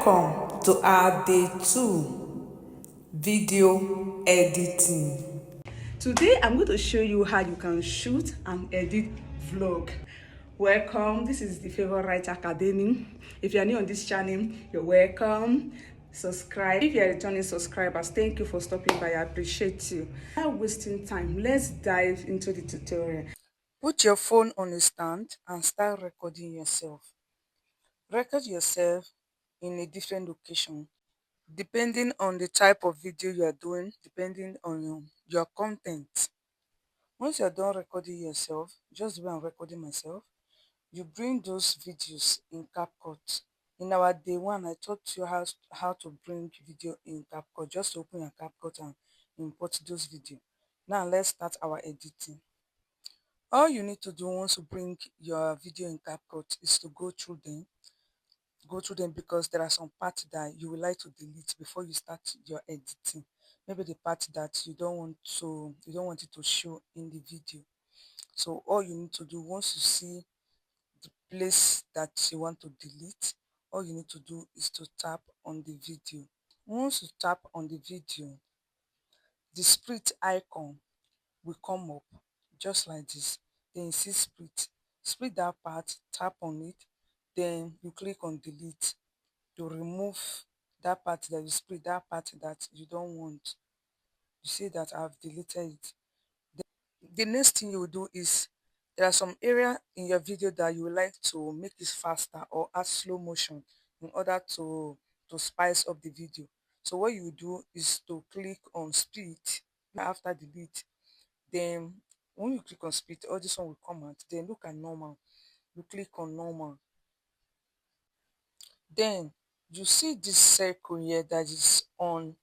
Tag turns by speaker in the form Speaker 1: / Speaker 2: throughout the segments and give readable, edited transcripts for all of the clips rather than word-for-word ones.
Speaker 1: Welcome to our day 2 video editing. Today I'm going to show you how you can shoot and edit vlog. Welcome, this is the Favorite Academy. If you are new on this channel, you're welcome. Subscribe. If you're returning subscribers, thank you for stopping by. I appreciate you. Without wasting time, let's dive into the tutorial. Put your phone on a stand and start recording yourself. Record yourself in a different location, depending on the type of video you are doing, depending on your content. Once you're done recording yourself, just the way I'm recording myself, you bring those videos in CapCut. In our day 1, I taught you how to bring video in CapCut. Just open your CapCut and import those videos. Now let's start our editing. All you need to do once you bring your video in CapCut is to go through them because there are some parts that you would like to delete before you start your editing. Maybe the part that you don't want it to show in the video. So all you need to do, once you see the place that you want to delete, all you need to do is to tap on the video. Once you tap on the video, the split icon will come up just like this. Then you see split that part, tap on it, then you click on delete to remove that part that you split, that part that you don't want. You see that I've deleted it. The next thing you will do is, there are some area in your video that you would like to make it faster or add slow motion in order to spice up the video. So what you will do is to click on speed after delete. Then when you click on speed, all this one will come out. Then look at normal. You click on normal. Then you see this circle here that is on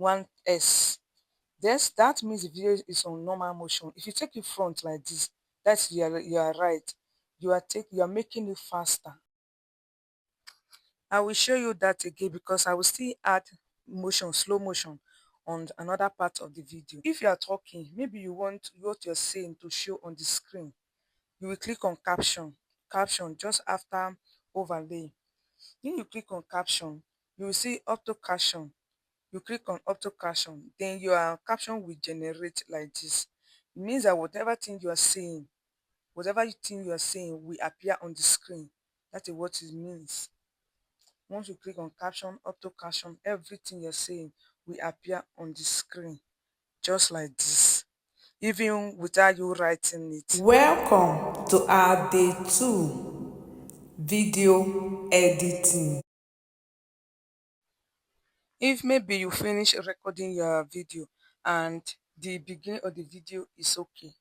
Speaker 1: 1s. That means the video is on normal motion. If you take it front like this, that's you are right. You are making it faster. I will show you that again because I will still add motion, slow motion on another part of the video. If you are talking, maybe you want what you're saying to show on the screen, you will click on caption just after overlay. When you click on caption, you will see auto caption. You click on auto caption, then your caption will generate like this. It means that whatever thing you are saying will appear on the screen. That is what it means. Once you click on caption, auto caption, everything you're saying will appear on the screen just like this, even without you writing it. Welcome to our day 2 video editing. If maybe you finish recording your video and the beginning of the video is okay,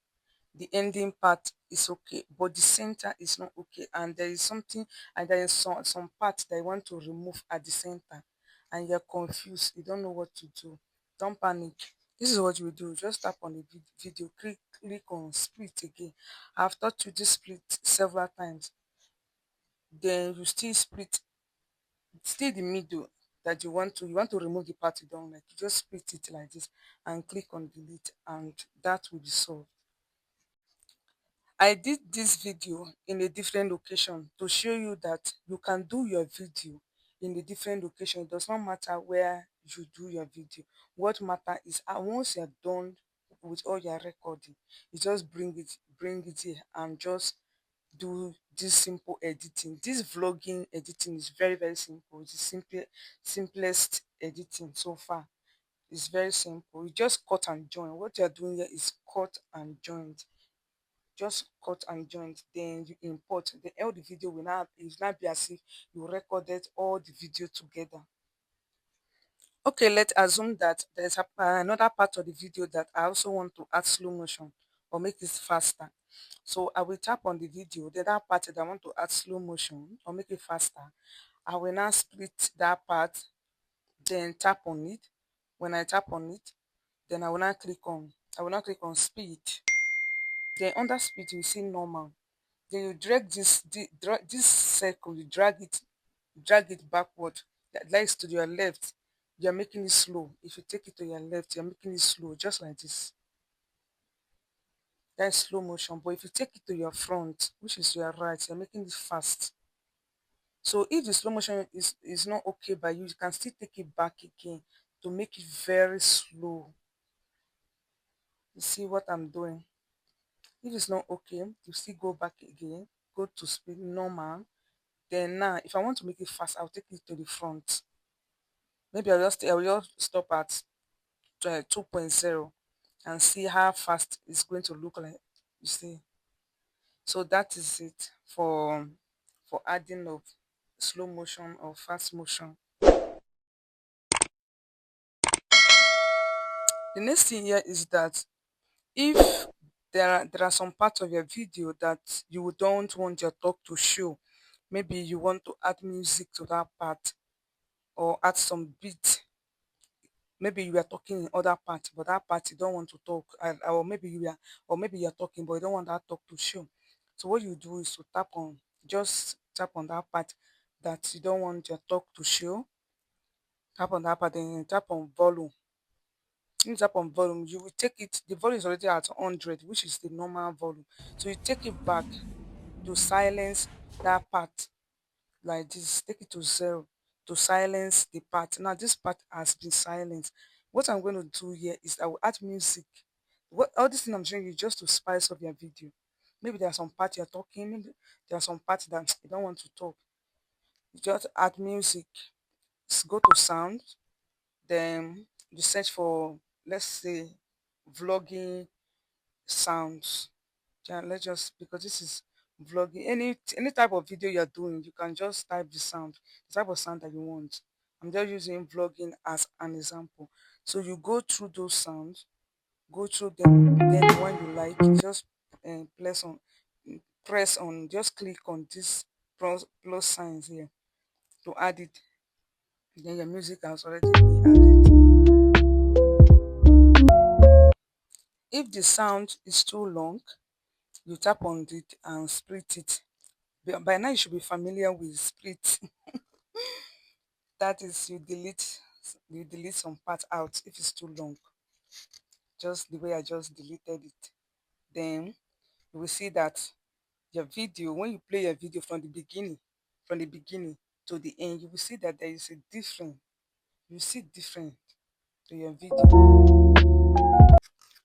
Speaker 1: the ending part is okay, but the center is not okay, and there is something and there is some part that you want to remove at the center and you're confused, you don't know what to do, don't panic. This is what you do. Just tap on the video, click on split again. I've taught you this split several times. Then you still split, still the middle that you want to remove the part you don't like. You just split it like this and click on delete, and that will be solved. I did this video in a different location to show you that you can do your video in a different location. It does not matter where you do your video. What matter is once you're done with all your recording, you just bring it here and just do this simple editing. This vlogging editing is very, very simple. It's the simplest editing so far. It's very simple. You just cut and join. What you're doing here is cut and join. Just cut and join, then you import. The all the video will now be as if you recorded all the video together. Okay, let's assume that there's another part of the video that I also want to add slow motion or make this faster. So I will tap on the video, the other part that I want to add slow motion or make it faster. I will now split that part, then tap on it. When I tap on it, then I will now click on speed. Then under speed you see normal. Then you drag this circle, you drag it backward, that is to your left. You're making it slow. If you take it to your left, you're making it slow, just like this. That's slow motion. But if you take it to your front, which is your right, you're making it fast. So if the slow motion is not okay by you, you can still take it back again to make it very slow. You see what I'm doing? If it's not okay, you still go back again, go to speed normal. Then now, if I want to make it fast, I'll take it to the front. Maybe I'll just stop at 2.0 and see how fast it's going to look like. You see, so that is it for adding of slow motion or fast motion. The next thing here is that if there are some parts of your video that you don't want your talk to show, maybe you want to add music to that part or add some beat. Maybe you are talking in other part, but that part you don't want to talk, or maybe you are talking, but you don't want that talk to show. So what you do is to just tap on that part that you don't want your talk to show. Tap on that part, then tap on volume. When you tap on volume, you will take it. The volume is already at 100, which is the normal volume. So you take it back to silence that part like this. Take it to 0 to silence the part. Now this part has been silenced. What I'm going to do here is I will add music. What all this thing I'm showing you just to spice up your video. Maybe there are some parts you're talking, maybe there are some parts that you don't want to talk. You just add music. Go to sound, then you search for, let's say, vlogging sounds. Yeah, let's just, because this is vlogging, any type of video you're doing, you can just type the type of sound that you want. I'm just using vlogging as an example. So you go through those sounds, go through them, then the one you like, just press on, just click on this plus signs here to add it. Then your music has already been added. If the sound is too long, you tap on it and split it. By now you should be familiar with split. That is, you delete some part out if it's too long, just the way I just deleted it. Then you will see that your video, when you play your video from the beginning to the end, you will see that there is a different, you see different to your video.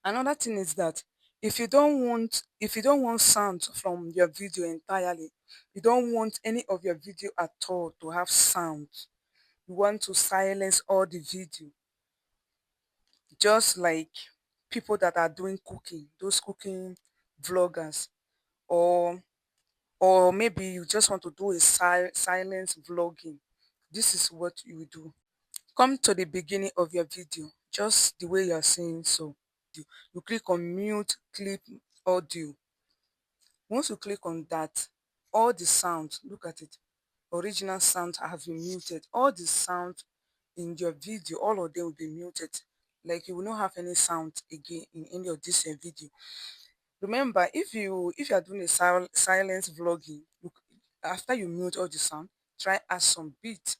Speaker 1: Another thing is that if you don't want sound from your video entirely, you don't want any of your video at all to have sound, you want to silence all the video, just like people that are doing cooking, those cooking vloggers, or maybe you just want to do a silence vlogging. This is what you will do. Come to the beginning of your video, just the way you're seeing. So you click on mute clip audio. Once you click on that, all the sound, look at it, original sound have been muted. All the sound in your video, all of them will be muted. Like you will not have any sound again in any of this video. Remember, if you are doing a silence vlogging, after you mute all the sound, try add some beat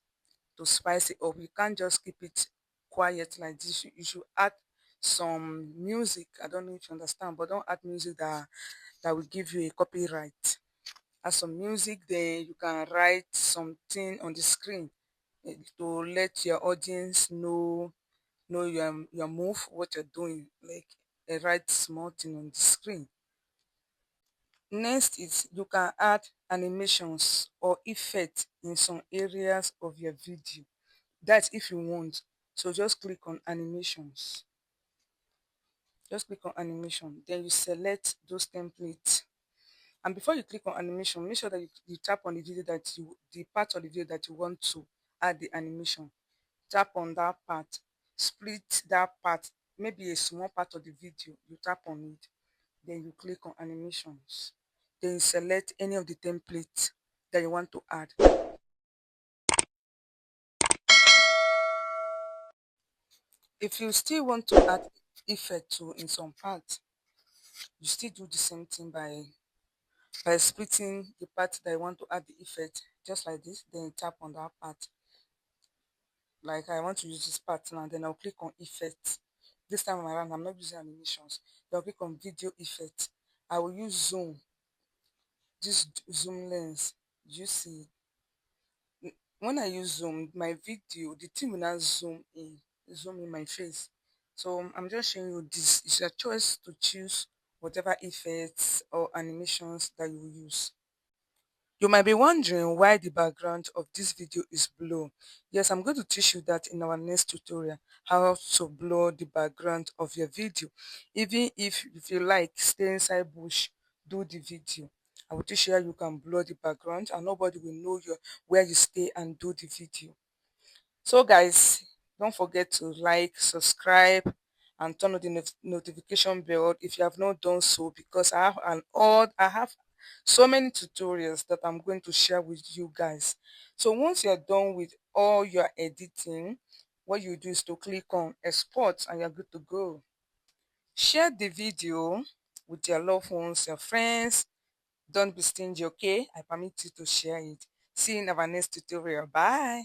Speaker 1: to spice it up. You can't just keep it quiet like this. You should add some music. I don't know if you understand, but don't add music that will give you a copyright. Add some music, then you can write something on the screen to let your audience know your move, what you're doing, like write small thing on the screen. Next is you can add animations or effects in some areas of your video. That's if you want. So just click on animations. Just click on animation. Then you select those templates. And before you click on animation, make sure that you tap on the part of the video that you want to add the animation. Tap on that part, split that part, maybe a small part of the video, you tap on it, then you click on animations, then you select any of the templates that you want to add. If you still want to add effect to in some part, you still do the same thing by splitting the part that you want to add the effect, just like this, then you tap on that part. Like I want to use this part now, then I'll click on effect. This time around I'm not using animations. Then I'll click on video effect. I will use zoom, this zoom lens. You see, when I use zoom, my video, the thing will not zoom in my face. So I'm just showing you this. It's your choice to choose whatever effects or animations that you will use. You might be wondering why the background of this video is blue. Yes, I'm going to teach you that in our next tutorial, how to blur the background of your video. Even if you like, stay inside bush, do the video. I will teach you how you can blur the background and nobody will know where you stay and do the video. So guys, don't forget to like, subscribe, and turn on the notification bell if you have not done so, because I have so many tutorials that I'm going to share with you guys. So once you're done with all your editing, what you do is to click on export and you're good to go. Share the video with your loved ones, your friends. Don't be stingy, okay? I permit you to share it. See you in our next tutorial. Bye.